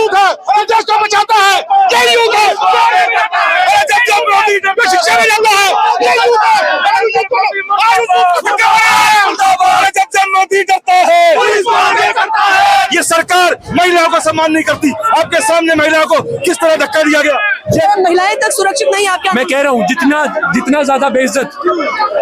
युग है जो देश को बचाता है, यही युग है। जब मोदी शिक्षा में जाता है, यही युग है। जब मोदी डरता है, ये सरकार महिलाओं का सम्मान नहीं करती। आपके सामने महिलाओं को किस तरह धक्का दिया गया। महिलाएं तक सुरक्षित नहीं। आप क्या मैं कह रहा हूँ जितना ज्यादा बेइज्जत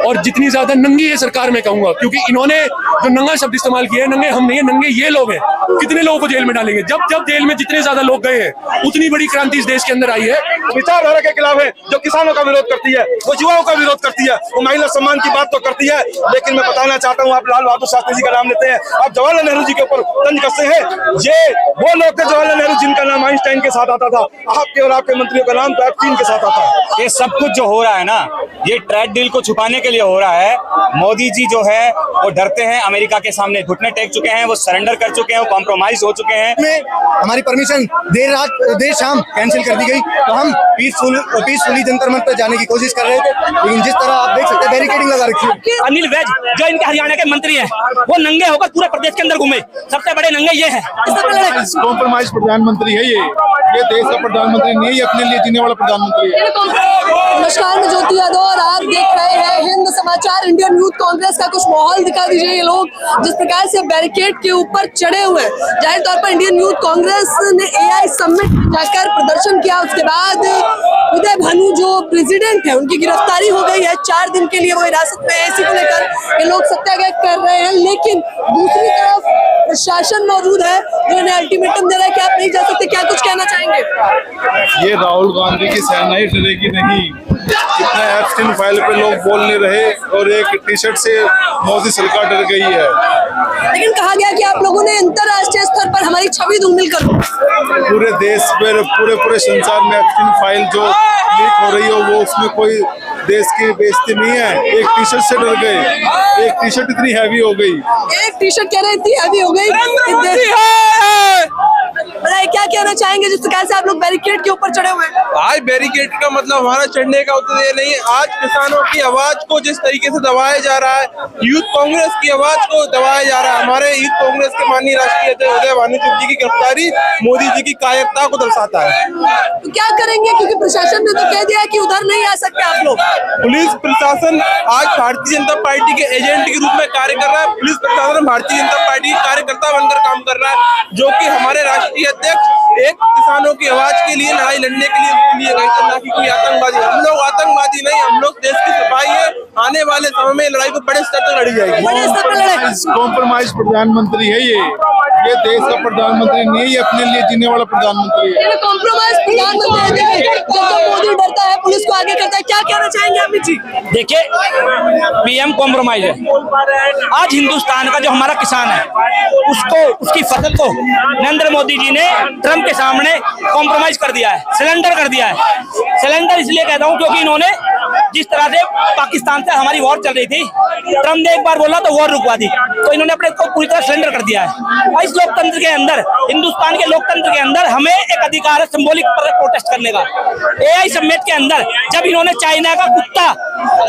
और जितनी ज्यादा नंगी है सरकार में कहूंगा, क्योंकि इन्होंने जो नंगा शब्द इस्तेमाल किया है, नंगे हम नहीं है, नंगे ये लोग हैं। कितने लोगों को जेल में डालेंगे। जब जेल में जितने ज्यादा लोग गए हैं उतनी बड़ी क्रांति इस देश के अंदर आई है। विचारधारा के खिलाफ है, जो किसानों का विरोध करती है, वो युवाओं का विरोध करती है, वो महिला सम्मान की बात तो करती है। लेकिन मैं बताना चाहता हूँ, आप लाल बहादुर शास्त्री जी का नाम लेते हैं, आप जवाहरलाल नेहरू जी के ऊपर तंज कसते हैं। ये वो लोग थे जवाहरलाल नेहरू जिनका नाम आइंस्टाइन के साथ आता था, आपके और आपके मंत्रियों का नाम तो चीन के साथ आता है। ये सब कुछ जो हो रहा है ना, ये ट्रेड डील को छुपाने के लिए हो रहा है। मोदी जी जो है वो डरते हैं, अमेरिका के सामने घुटने टेक चुके हैं, वो सरेंडर कर चुके हैं, वो कॉम्प्रोमाइज हो चुके हैं। हमारी परमिशन देर शाम कैंसिल कर दी गई, तो हम पीसफुली जंतर मंतर जाने की कोशिश कर रहे थे, लेकिन जिस तरह आप देख सकते हैं बैरिकेडिंग लगा रखी है। अनिल वैज जो इनके हरियाणा के मंत्री हैं, वो नंगे होकर पूरे प्रदेश के अंदर घूमे। सबसे बड़े नंगे ये हैं। कॉम्प्रोमाइज प्रधानमंत्री है ये देश का प्रधानमंत्री नहीं है, अपने लिए जीने वाला प्रधानमंत्री है। नमस्कार, मैं ज्योति यादव और आप देख रहे हैं हिंद समाचार। इंडियन यूथ कांग्रेस का कुछ माहौल दिखा दीजिए। ये लोग जिस प्रकार से बैरिकेड के ऊपर चढ़े हुए, जाहिर तौर पर इंडियन यूथ कांग्रेस ने AI समिट में जाकर प्रदर्शन किया। उसके बाद उदय भानु जो प्रेसिडेंट है, उनकी गिरफ्तारी हो गई है। 4 दिन के लिए वो हिरासत में है। इसी को लेकर ये लोग सत्याग्रह कर रहे हैं, लेकिन दूसरी तरफ प्रशासन मौजूद है जो इन्हें अल्टीमेटम दे रहा है कि आप नहीं जा सकते। क्या कुछ कहना चाहेंगे? ये राहुल गांधी की सेनाई डरेगी नहीं। कितने एप्स्टीन फाइल पे लोग बोल नहीं रहे और एक टी शर्ट से मोदी सरकार डर गई है। लेकिन कहा गया कि आप लोगों ने अंतरराष्ट्रीय स्तर पर हमारी छवि धूमिल कर दी। पूरे देश पर पूरे संसार में एप्स्टीन फाइल जो लीक हो रही हो, वो उसमें कोई देश की बेइज्जती नहीं है। एक टी शर्ट से डर गए। एक टी शर्ट इतनी हैवी हो गई, एक टी शर्ट कह रहे इतनी हैवी हो गई। क्या कहना चाहेंगे जिस प्रकार से आप लोग बैरिकेड के ऊपर चढ़े हुए हैं? आज बैरिकेड का मतलब हमारा चढ़ने का उद्देश्य नहीं है। आज किसानों की आवाज को जिस तरीके से दबाया जा रहा है, यूथ कांग्रेस की आवाज को दबाया जा रहा है। हमारे यूथ कांग्रेस के माननीय राष्ट्रीय अध्यक्ष उदय भानु जी की गिरफ्तारी मोदी जी की कायरता को दर्शाता है। तो क्या करेंगे, क्योंकि प्रशासन ने तो कह दिया है कि उधर नहीं आ सकते आप लोग। पुलिस प्रशासन आज भारतीय जनता पार्टी के एजेंट के रूप में कार्य कर रहा है। पुलिस प्रशासन भारतीय जनता पार्टी के कार्यकर्ता बनकर काम कर रहा है, जो कि हमारे राष्ट्रीय अध्यक्ष एक किसानों की आवाज के लिए लड़ाई लड़ने के लिए गए थे, ना कि कोई आतंकवादी। हम लोग आतंकवादी नहीं, हम लोग देश की सफाई है। आने वाले समय में लड़ाई को बड़े स्तर तक लड़ी जाएगी। कॉम्प्रोमाइज प्रधानमंत्री है ये देश का प्रधानमंत्री नहीं है, अपने लिए जीने वाला प्रधानमंत्री है। कॉम्प्रोमाइज प्रधानमंत्री है। जब मोदी डरता है, पुलिस को आगे करता है। क्या कहना चाहेंगे अमित जी? देखिए, PM कॉम्प्रोमाइज है। आज हिंदुस्तान का जो हमारा किसान है, उसको उसकी फसल को नरेंद्र मोदी जी ने ट्रम्प के सामने कॉम्प्रोमाइज कर दिया है, सिलेंडर कर दिया है। सिलेंडर इसलिए कहता हूँ क्योंकि इन्होंने जिस तरह से पाकिस्तान से हमारी वॉर चल रही थी, ट्रम्प ने एक बार बोला तो वॉर रुकवा दी, तो इन्होंने अपने को पूरी तरह सिलेंडर कर दिया है। और इस लोकतंत्र के अंदर, हिंदुस्तान के लोकतंत्र के अंदर हमें एक अधिकार है सिंबॉलिक प्रोटेस्ट करने का। AI समिट के अंदर जब इन्होंने चाइना का कुत्ता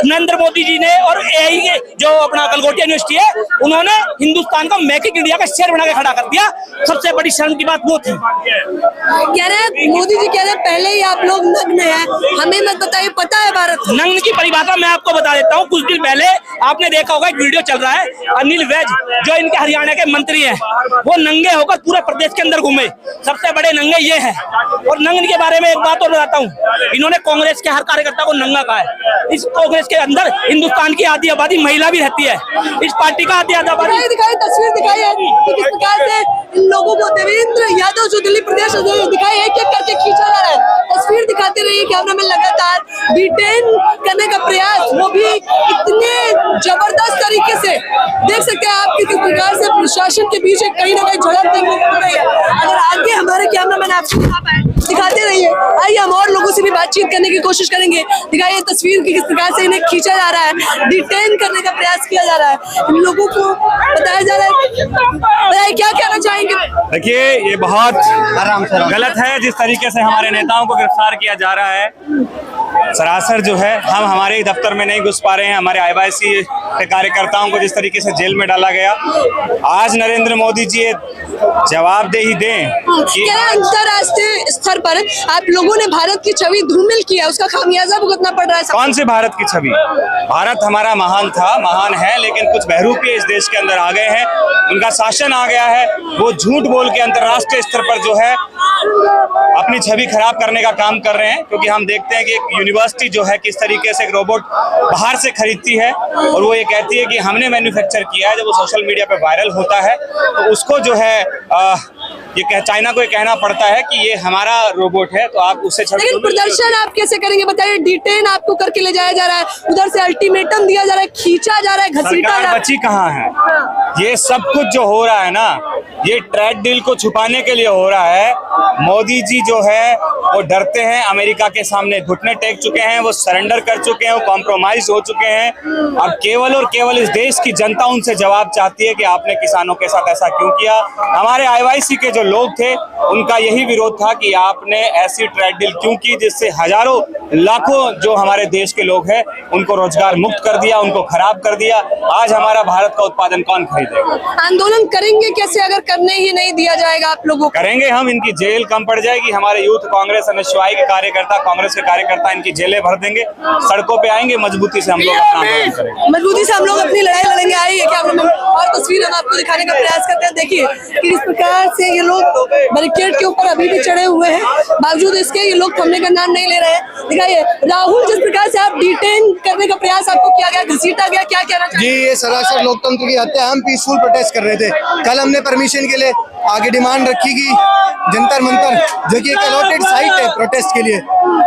नरेंद्र मोदी जी ने और AI के जो अपना गलगोटिया यूनिवर्सिटी है, उन्होंने हिंदुस्तान को मेक इन इंडिया का शेर बना के खड़ा कर दिया। सबसे बड़ी शर्म की बात वो थी। कह रहे हैं मोदी जी, कह रहे हैं पहले ही आप लोग नग्न हैं, हमें मत बताइए, पता है भारत नग्न की परिभाषा मैं आपको बता देता हूँ। कुछ दिन पहले आपने देखा होगा, एक वीडियो चल रहा है, अनिल वैज जो इनके हरियाणा के मंत्री हैं, वो नंगे होकर पूरे प्रदेश के अंदर घूमे। सबसे बड़े नंगे ये हैं। और नंगे के बारे में एक बात और बताता हूँ, इन्होंने कांग्रेस के हर कार्यकर्ता को नंगा कहा है। इस कांग्रेस के अंदर हिंदुस्तान की आधी आबादी महिला भी रहती है। इस पार्टी का आधी आबादी दिखाई, तस्वीर दिखाई है कि किस प्रकार से इन लोगों को देवेंद्र यादव जो दिल्ली प्रदेश दिखाई है, क्या करके खींचा जा रहा है। तस्वीर दिखाते रहिए कैमरा में, लगातार डिटेन करने का प्रयास, वो भी इतने जबरदस्त तरीके से। देख सकते हैं आप कि किस प्रकार से प्रशासन के बीच कहीं ना कहीं झड़प देखने को मिल रही है। अगर आगे हमारे कैमरा मैन आपको दिखा पाए, दिखाते रहिए। आइए हम और लोगों से भी बातचीत करने की कोशिश करेंगे। दिखाइए तस्वीर की किस प्रकार से इन्हें खींचा जा रहा है, डिटेन करने का प्रयास किया जा रहा है, इन लोगों को बताया जा रहा है। बताइए क्या कहना चाहेंगे? देखिए, ये बहुत गलत है जिस तरीके से हमारे नेताओं को गिरफ्तार किया जा रहा है। सरासर जो है हम हमारे ही दफ्तर में नहीं घुस पा रहे हैं। हमारे आईवाईसी के कार्यकर्ताओं को जिस तरीके से जेल में डाला गया, आज नरेंद्र मोदी जी जवाबदेही दें कि क्या अंतरराष्ट्रीय स्तर पर आप लोगों ने भारत की छवि धूमिल की है, उसका खामियाजा भुगतना पड़ रहा है। कौन से भारत की छवि? भारत हमारा महान था, महान है, लेकिन कुछ बहरूपीय इस देश के अंदर आ गए हैं, उनका शासन आ गया है। वो झूठ बोल के अंतर्राष्ट्रीय स्तर पर जो है अपनी छवि खराब करने का काम कर रहे हैं। क्योंकि हम देखते हैं कि एक यूनिवर्सिटी जो है किस तरीके से एक रोबोट बाहर से खरीदती है और वो ये कहती है कि हमने मैन्युफैक्चर किया है। जब वो सोशल मीडिया पे वायरल होता है तो उसको जो है चाइना को ये कहना पड़ता है कि ये हमारा रोबोट है, तो आप उससे छवि। लेकिन प्रदर्शन आप कैसे करेंगे बताइए? डिटेन आपको करके ले जाया जा रहा है, उधर से अल्टीमेटम दिया जा रहा है, खींचा जा रहा है, घसीटा जा रहा है। बची कहाँ है? ये सब कुछ जो हो रहा है ना, ये ट्रेड डील को छुपाने के लिए हो रहा है। मोदी जी जो है वो डरते हैं, अमेरिका के सामने घुटने टेक चुके हैं, वो सरेंडर कर चुके हैं, वो कॉम्प्रोमाइज हो चुके हैं। अब केवल और केवल इस देश की जनता उनसे जवाब चाहती है कि आपने किसानों के साथ ऐसा क्यों किया। हमारे आईवाईसी के जो लोग थे उनका यही विरोध था कि आपने ऐसी ट्रेड डील क्यों की जिससे हजारों लाखों जो हमारे देश के लोग हैं उनको रोजगार मुक्त कर दिया, उनको खराब कर दिया। आज हमारा भारत का उत्पादन कौन खरीदेगा? आंदोलन करेंगे कैसे अगर करने ही नहीं दिया जाएगा आप लोगों को? करेंगे हम, इनकी जेल कम पड़ जाएगी। हमारे यूथ कांग्रेस एनएसयूआई के कार्यकर्ता, कांग्रेस के कार्यकर्ता इनकी जेलें भर देंगे, सड़कों पे आएंगे, मजबूती से हम लोग अपना आंदोलन करेंगे। मजबूती से हम लोग अपनी लड़ाई लड़ेंगे। आइए क्या और तस्वीर हम आपको दिखाने का प्रयास करते हैं। देखिए कि इस प्रकार से ये लोग बैरिकेड के ऊपर अभी भी चढ़े हुए हैं, बावजूद इसके ये लोग थमने का नाम नहीं ले रहे हैं। दिखाइए राहुल, जिस प्रकार से आप डिटेन करने का प्रयास आपको किया गया, घसीटा गया, क्या कहना चाहिए? जी, ये सरासर लोकतंत्र की हत्या। हम पीसफुल प्रोटेस्ट कर रहे थे। कल हमने परमिशन के लिए आगे डिमांड रखी कि जंतर मंतर, जो कि एक अलॉटेड साइट है प्रोटेस्ट के लिए,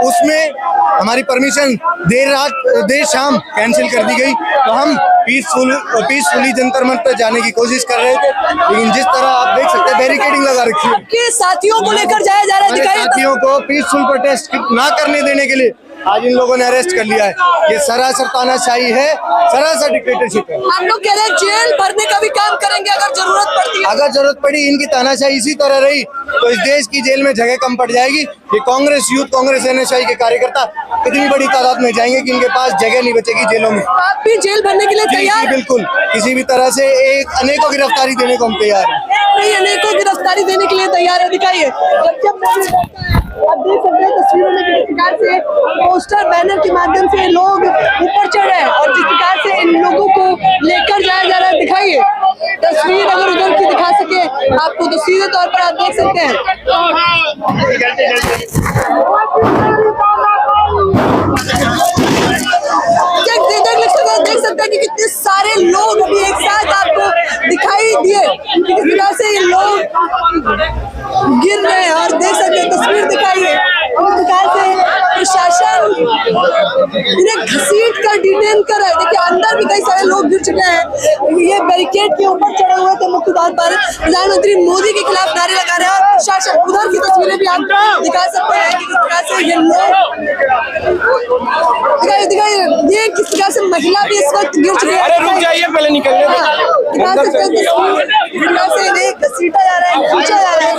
उसमें हमारी परमिशन देर शाम कैंसिल कर दी गई। तो हम पीसफुली जंतर मंतर जाने की कोशिश कर रहे थे, लेकिन जिस तरह आप देख सकते हैं बैरिकेडिंग लगा रखी है। आपके साथियों को लेकर जाया जा रहा है, दिखाइए साथियों को पीसफुल प्रोटेस्ट ना करने देने के लिए आज इन लोगों ने अरेस्ट कर लिया है। ये सरासर तानाशाही है, सरासर डिक्टेटरशिप है। हम लोग कह रहे हैं जेल भरने का भी काम करेंगे अगर जरूरत पड़ती है। अगर जरूरत पड़ी, इनकी तानाशाही इसी तरह रही तो इस देश की जेल में जगह कम पड़ जाएगी। ये कांग्रेस, यूथ कांग्रेस एनएसयूआई के कार्यकर्ता इतनी बड़ी तादाद में जाएंगे कि इनके पास जगह नहीं बचेगी जेलों में। आप भी जेल भरने के लिए तैयार? बिल्कुल, किसी भी तरह से अनेकों गिरफ्तारी देने को हम तैयार हैं। अनेकों गिरफ्तारी देने के लिए तैयार है। दिखाइए आप देख सकते हैं तस्वीरों में किस प्रकार से पोस्टर बैनर के माध्यम से लोग ऊपर चढ़ रहे हैं और जिस प्रकार से इन लोगों को लेकर जाया जा रहा है। दिखाइए तस्वीर अगर उधर की दिखा सके आपको तो सीधे तौर पर आप देख सकते हैं। देख सकते हैं कि कितने सारे लोग अभी एक साथ आपको दिखाई दिए, किस तरह से ये लोग गिर रहे हैं और देख सकते हैं तस्वीर दिखाइए किस प्रकार से प्रशासन इन्हें घसीट कर डिटेन कर रहा है। देखिए अंदर भी कई सारे लोग गिर चुके हैं। ये बैरिकेड के ऊपर चढ़े हुए थे। मुख्य तौर पर प्रधानमंत्री मोदी के खिलाफ नारे लगा रहे हैं और प्रशासन, उधर की तस्वीरें भी आप दिखा सकते हैं कि किस प्रकार से ये लोग दिखाइए ये किस प्रकार से महिला भी इस वक्त गिर चुकी है। अरे रुक जाइए, पहले निकलने दिखा सकते हैं तस्वीर, घसीटा जा रहा है, खींचा जा रहा है,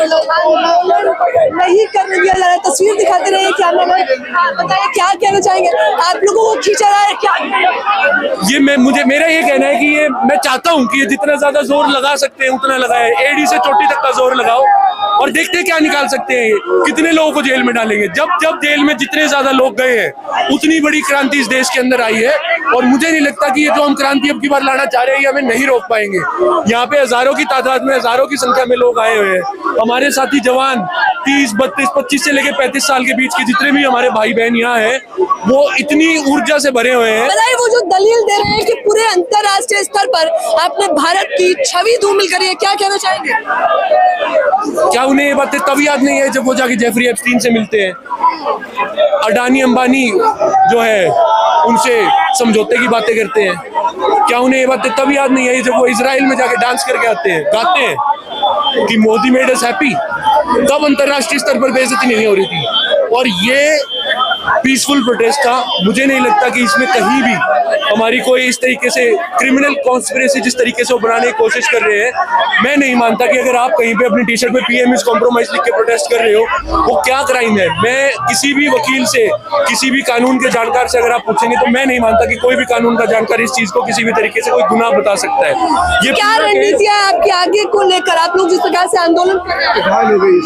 नहीं करने दिया जा रहा है। तस्वीर दिखाते रहिए क्या बताइए क्या कहना चाहेंगे? आप लोगों को खींचा जा रहा है क्या? ये मेरा ये कहना है कि ये मैं चाहता हूँ कि ये जितना ज्यादा जोर लगा सकते हैं उतना लगाए, एडी से चोटी तक का जोर लगाओ और देखते हैं क्या निकाल सकते हैं। कितने लोगों को जेल में डालेंगे। जब जेल में जितने ज्यादा लोग गए हैं उतनी बड़ी क्रांति इस देश के अंदर आई है और मुझे नहीं लगता कि ये जो हम क्रांति अब की बार लाना चाह रहे हैं ये हमें नहीं रोक पाएंगे। यहाँ पे हजारों की तादाद में, हजारों की संख्या में लोग आए हुए हैं। हमारे साथी जवान 30, 32, 25 से लेकर 35 साल के बीच के जितने भी हमारे भाई बहन यहाँ हैं वो इतनी ऊर्जा से भरे हुए हैं। बताइए वो जो दलील दे रहे हैं कि पूरे अंतरराष्ट्रीय स्तर पर आपने भारत की छवि धूमिल करी है, क्या कहना चाहेंगे? क्या उन्हें ये बातें तब याद नहीं है जब वो जाके जेफरी एप्स्टीन से मिलते हैं? अडानी अंबानी जो है उनसे समझौते की बातें करते हैं। क्या उन्हें ये बातें तब याद नहीं है जब वो इजराइल में जाके डांस करके आते हैं, गाते हैं कि मोदी मेड अस हैप्पी? तब अंतरराष्ट्रीय स्तर पर बेइज्जती नहीं हो रही थी। और ये पीसफुल प्रोटेस्ट था। मुझे नहीं लगता कि इसमें कहीं भी हमारी कोई इस तरीके से क्रिमिनल कॉन्स्पिरेसी जिस तरीके से वो बनाने की कोशिश कर रहे हैं, मैं नहीं मानता कि अगर आप कहीं पे अपनी टी शर्ट पे पीएम इज कॉम्प्रोमाइज लिख के प्रोटेस्ट कर रहे हो वो क्या क्राइम है। मैं किसी भी वकील से, किसी भी कानून के जानकार से अगर आप पूछेंगे तो मैं नहीं मानता कि कोई भी कानून का जानकार इस चीज को किसी भी तरीके से कोई गुनाह बता सकता है। ये क्या रणनीति है आपके आगे को लेकर, आप लोग जिस प्रकार से आंदोलन कर रहे हैं?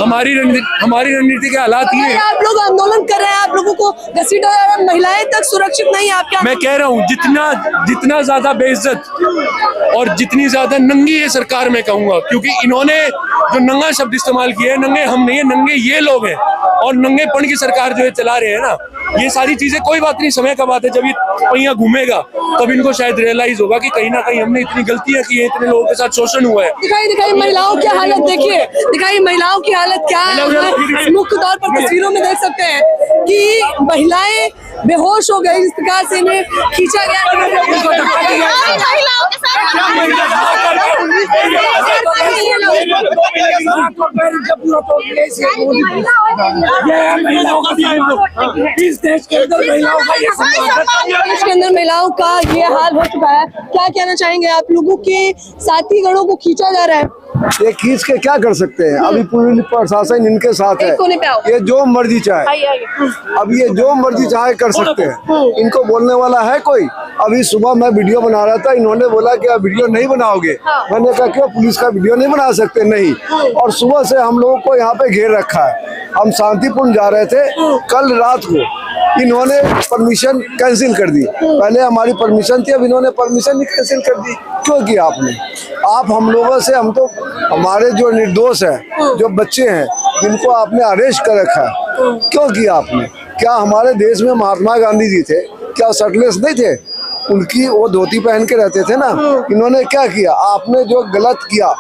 हमारी रणनीति के हालात ये है, आप लोग आंदोलन कर रहे हैं, आप लोगों को घसीटा जा रहा है, महिलाएं तक सुरक्षित नहीं है आपके। मैं कह रहा हूँ जितना ज्यादा बेइज्जत और जितनी ज्यादा नंगी है सरकार, मैं कहूंगा, क्योंकि इन्होंने जो नंगा शब्द इस्तेमाल किया है, नंगे हम नहीं है, नंगे ये लोग हैं, और नंगेपन की सरकार जो है चला रहे हैं ना, ये सारी चीजें कोई बात नहीं, समय का बात है। जब ये पहिया घूमेगा तब इनको शायद रियलाइज होगा कि कहीं ना कहीं हमने इतनी गलतियां की है, इतने लोगों के साथ शोषण हुआ है। दिखाई महिलाओं की हालत देखिए, दिखाई महिलाओं की हालत क्या है। मुख्य तौर पर तस्वीरों में देख सकते हैं कि महिलाएं बेहोश हो गई, इस प्रकार से इन्हें खींचा गया। इस देश के अंदर महिलाओं का ये हाल हो चुका है। क्या कहना चाहेंगे आप लोगों के साथी गणों को खींचा जा रहा है? ये खींच के क्या कर सकते हैं? अभी पुलिस प्रशासन इनके साथ है, ये जो मर्जी चाहे, अब ये जो मर्जी चाहे कर सकते हैं, इनको बोलने वाला है कोई? अभी सुबह मैं वीडियो बना रहा था, इन्होंने बोला कि आप वीडियो नहीं बनाओगे। मैंने कहा क्यों, पुलिस का वीडियो नहीं बना सकते? नहीं। और सुबह से हम लोगों को यहाँ पे घेर रखा है। हम शांतिपूर्ण जा रहे थे, कल रात को इन्होंने परमिशन कैंसिल कर दी। पहले हमारी परमिशन थी, अब इन्होंने परमिशन ही कैंसिल कर दी। क्यों किया आपने? आप हम लोगों से, हम तो हमारे जो निर्दोष हैं, जो बच्चे हैं, जिनको आपने अरेस्ट कर रखा है, क्यों किया आपने? क्या हमारे देश में महात्मा गांधी जी थे, क्या शर्टलेस नहीं थे? उनकी वो धोती पहन के रहते थे ना। इन्होंने क्या किया? आपने जो गलत किया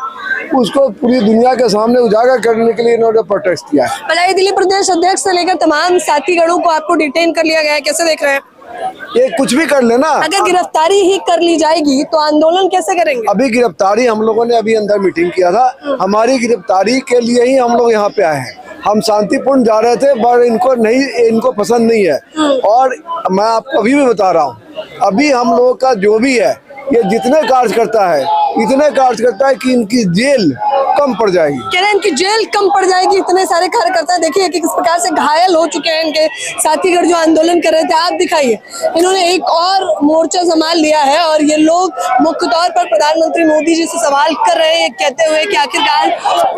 उसको पूरी दुनिया के सामने उजागर करने के लिए इन्होंने प्रोटेस्ट किया है। भलाई दिल्ली प्रदेश अध्यक्ष से लेकर तमाम साथी गणों को आपको डिटेन कर लिया गया है, कैसे देख रहे हैं? ये कुछ भी कर लेना, अगर गिरफ्तारी ही कर ली जाएगी तो आंदोलन कैसे करेंगे? अभी गिरफ्तारी हम लोगों ने अभी अंदर मीटिंग किया था, हमारी गिरफ्तारी के लिए ही हम लोग यहाँ पे आए हैं। हम शांतिपूर्ण जा रहे थे, पर इनको पसंद नहीं है। और मैं आपको अभी भी बता रहा हूँ, अभी हम लोगों का जो भी है, ये जितने कार्यकर्ता है, इतने कार्यकर्ता है कि इनकी जेल कम पड़ जाएगी। कह रहे हैं इनकी जेल कम पड़ जाएगी। इतने सारे कार्यकर्ता देखिए कि किस प्रकार से घायल हो चुके हैं इनके साथीगण जो आंदोलन कर रहे थे। आप दिखाइए, इन्होंने एक और मोर्चा संभाल लिया है और ये लोग मुख्य तौर पर प्रधानमंत्री मोदी जी से सवाल कर रहे हैं, कहते हुए कि आखिरकार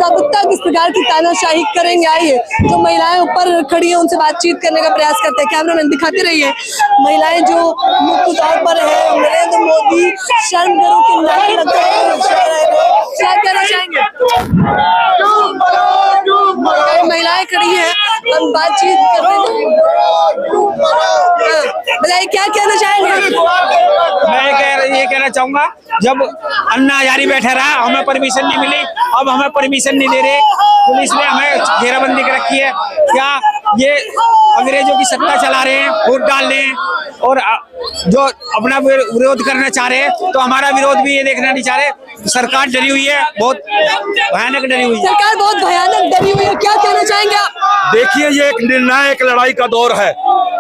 कब तक इस प्रकार की तानाशाही करेंगे। आइए, जो महिलाएं ऊपर खड़ी है उनसे बातचीत करने का प्रयास करते हैं। कैमरामैन दिखाते रहिए, महिलाएं जो मुख्य तौर पर है, नरेंद्र मोदी शर्म करो के नारे लगते हैं। क्या कहना चाहेंगे? महिलाएं खड़ी हैं, हम बातचीत करते हैं। बताइए क्या कहना चाहेंगे? मैं ये कहना चाहूंगा, जब अन्ना हजारी बैठा रहा, हमें परमिशन नहीं मिली, अब हमें परमिशन नहीं दे रहे, पुलिस ने हमें घेराबंदी कर रखी है। क्या ये अंग्रेजों की सत्ता चला रहे हैं, वोट डाल रहे हैं, और जो अपना विरोध करना चाह रहे हैं, तो हमारा विरोध भी ये देखना नहीं चाह रहे। सरकार डरी हुई है, बहुत भयानक डरी हुई है। सरकार बहुत भयानक डरी हुई है, क्या कहना चाहेंगे आप? देखिए, ये एक निर्णायक लड़ाई का दौर है।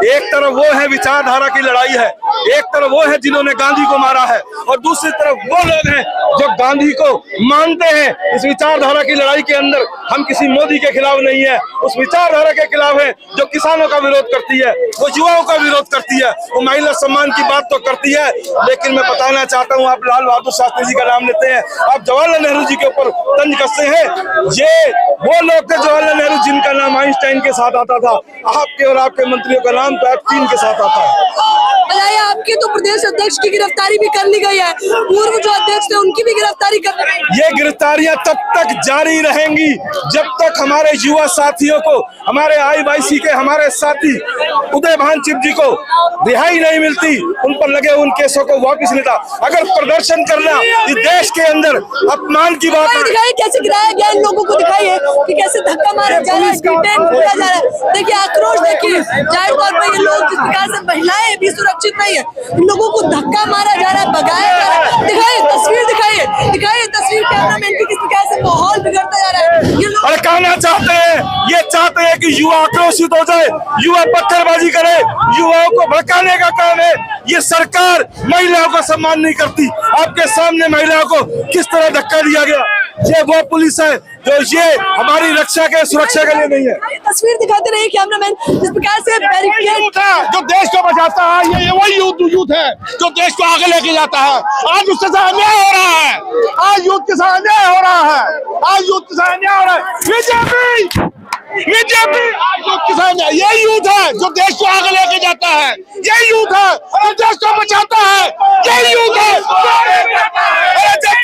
एक तरफ वो है विचारधारा की लड़ाई है, एक तरफ वो है जिन्होंने गांधी को मारा है, और दूसरी तरफ वो लोग हैं जो गांधी को मानते हैं। इस विचारधारा की लड़ाई के अंदर हम किसी मोदी के खिलाफ नहीं है, उस विचारधारा के खिलाफ है जो किसानों का विरोध करती है, वो युवाओं का विरोध करती है, वो महिला सम्मान की बात तो करती है। लेकिन मैं बताना चाहता हूँ, आप लाल बहादुर शास्त्री जी का नाम लेते हैं, आप जवाहरलाल नेहरू जी के ऊपर तंज कसते हैं। ये वो लोग थे जवाहरलाल नेहरू जिनका नाम आइंस्टाइन के साथ आता था, आपके और आपके मंत्रियों का नाम तो एप्पकिन के साथ आता है। बताइए, आपके तो प्रदेश अध्यक्ष की गिरफ्तारी भी कर ली गई है, पूर्व जो अध्यक्ष थे उनकी भी गिरफ्तारी कर ली गई। ये गिरफ्तारियां तब तक जारी रहेंगी जब तक हमारे युवा साथियों को, हमारे IYC के हमारे साथी उदय भान चिप जी को रिहाई नहीं मिलती, उन पर लगे उन केसों को वापस लेता। अगर प्रदर्शन करना इस देश के अंदर अपमान की बात है, दिखाइए कैसे गिराया गया इन लोगों को, दिखाइए कि कैसे धक्का मारा जा रहा है। किया जा रहा है। देखिए आक्रोश देखिए, जाहिर तौर पर ये लोग जिस प्रकार से महिलाएं भी सुरक्षित नहीं है, इन लोगों को धक्का मारा जा रहा है, भगाया जा रहा है। दिखाइए तस्वीर, दिखाइए तस्वीर, कैमरामैन की किस प्रकार से माहौल बिगड़ता जा रहा है। ये लोग और कहना चाहते हैं, ये चाहते हैं कि युवा आक्रोशित हो जाए, युवा पत्थरबाजी करे, युवाओं को भड़काने का काम है। ये सरकार महिलाओं का सम्मान नहीं करती। आपके सामने महिलाओं को किस तरह धक्का दिया गया। ये वो पुलिस है जो ये हमारी रक्षा के सुरक्षा के लिए नहीं है। तस्वीर दिखाते रहिए कैमरामैन, जिस प्रकार से बैरिकेड जो देश को बचाता है, ये वही यूथ है जो देश को आगे लेके जाता है। आज उसके साथ अन्याय हो रहा है, आज यूथ के साथ अन्याय हो रहा है, आज यूथ के साथ अन्याय हो रहा है। बीजेपी आज यूथ के साथ अन्याय, ये यूथ है जो देश को आगे लेके जाता है, ये यूथ है जो देश को बचाता है, ये यूथ है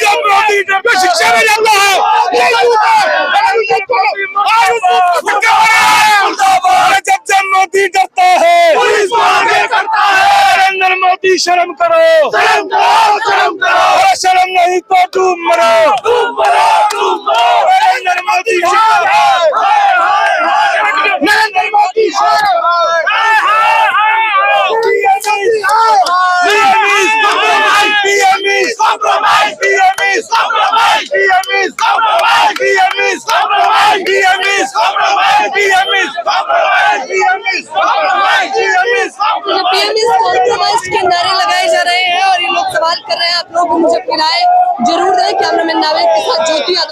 जब मोदी जो शिक्षा में जाता है, ये यूथ है जब मोदी डरता है, नरेंद्र मोदी शर्म करो, शर्म नहीं तो तुम मरो, नरेंद्र मोदी नरेंद्र मोदी कॉम्प्रोमाइज के नारे लगाए जा रहे हैं और ये लोग सवाल कर रहे हैं। आप लोग मुझे अपनी राय जरूर दें। कैमरामैन नावेद के साथ ज्योति यादव।